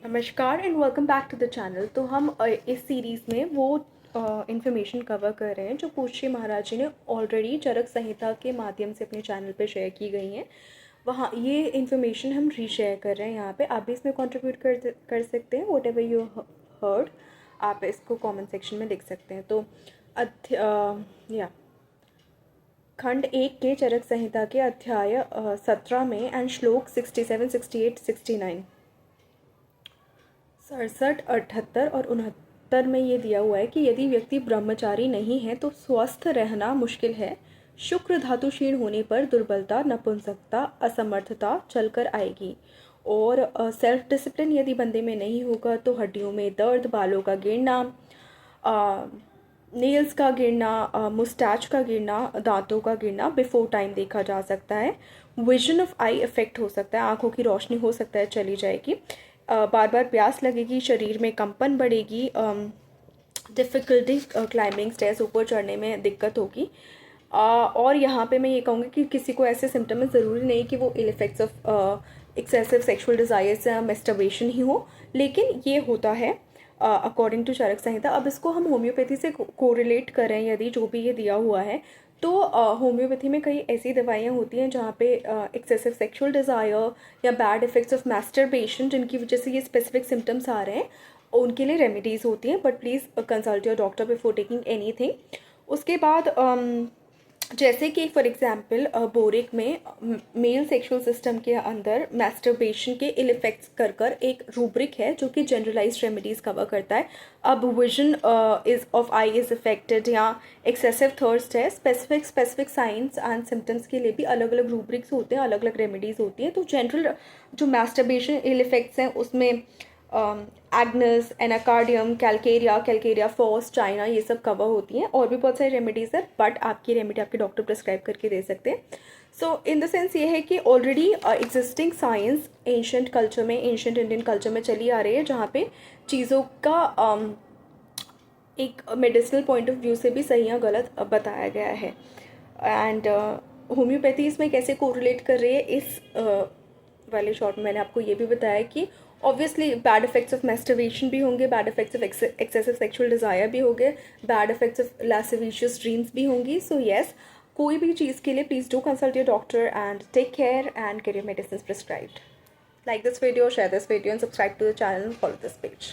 नमस्कार and welcome back to the channel. तो हम इस सीरीज़ में वो इन्फॉर्मेशन कवर कर रहे हैं जो पूज्य महाराज जी ने ऑलरेडी चरक संहिता के माध्यम से अपने चैनल पे शेयर की गई हैं। वहाँ ये इन्फॉर्मेशन हम रीशेयर कर रहे हैं यहाँ पे। आप भी इसमें कंट्रीब्यूट कर सकते हैं। वॉट एवर यू हर्ड आप इसको कमेंट सेक्शन में लिख सकते हैं। तो खंड 1 के चरक संहिता के अध्याय 17 में एंड श्लोक 67, 68, 69, 67, 78 और 69 में ये दिया हुआ है कि यदि व्यक्ति ब्रह्मचारी नहीं है तो स्वस्थ रहना मुश्किल है। शुक्र धातु क्षीण होने पर दुर्बलता, नपुंसकता, असमर्थता चलकर आएगी और सेल्फ डिसिप्लिन यदि बंदे में नहीं होगा तो हड्डियों में दर्द, बालों का गिरना, नेल्स का गिरना, मुस्टैच का गिरना, दांतों का गिरना बिफोर टाइम देखा जा सकता है। विजन ऑफ आई इफेक्ट हो सकता है, आंखों की रोशनी हो सकता है चली जाएगी। बार बार प्यास लगेगी, शरीर में कंपन बढ़ेगी, डिफ़िकल्टी क्लाइंबिंग स्टेयर्स, ऊपर चढ़ने में दिक्कत होगी। और यहाँ पे मैं ये कहूँगी कि किसी को ऐसे सिम्टम में ज़रूरी नहीं कि वो ill effects of excessive sexual desires या मेस्टरबेशन ही हो, लेकिन ये होता है अकॉर्डिंग टू चरक संहिता। अब इसको हम होम्योपैथी से कोरिलेट करें यदि, जो भी ये दिया हुआ है, तो होम्योपैथी में कई ऐसी दवाइयाँ होती हैं जहाँ पे एक्सेसिव सेक्सुअल डिज़ायर या बैड इफ़ेक्ट्स ऑफ मैस्टरबेशन जिनकी वजह से ये स्पेसिफिक सिम्टम्स आ रहे हैं, उनके लिए रेमेडीज़ होती हैं। But please consult your doctor before taking anything. उसके बाद जैसे कि फॉर एग्जांपल बोरिक में मेल सेक्सुअल सिस्टम के अंदर मैस्टरबेशन के इल इफेक्ट्स कर एक रूब्रिक है जो कि जनरलाइज्ड रेमेडीज़ कवर करता है। अब vision is of I is affected या एक्सेसिव थर्स्ट है, स्पेसिफिक साइंस एंड सिम्टम्स के लिए भी अलग अलग रूब्रिक्स होते हैं, अलग अलग रेमेडीज़ होती हैं। तो जनरल जो मैस्टरबेशन इल इफेक्ट्स हैं उसमें agnus, anacardium, calcarea phos, china, ये सब कवर होती हैं। और भी बहुत सारी रेमेडीज़ है, बट आपकी रेमेडी आपके डॉक्टर प्रिस्क्राइब करके दे सकते हैं। सो इन द सेंस ये है कि already existing science ancient culture में, एंशंट इंडियन कल्चर में चली आ रही है, जहाँ पे चीज़ों का एक मेडिसिनल पॉइंट ऑफ व्यू से भी सही या गलत बताया गया है। एंड होम्योपैथी इसमें कैसे कोरिलेट कर रही है, इस वाले शॉर्ट में मैंने आपको ये भी बताया कि obviously bad effects of masturbation भी होंगे, bad effects of excessive sexual desire भी होंगे, bad effects of lascivious dreams भी होंगी। सो येस, कोई भी चीज़ के लिए please do consult your doctor and take care and get your medicine prescribed. Like this video, share this video and subscribe to the channel and follow this page.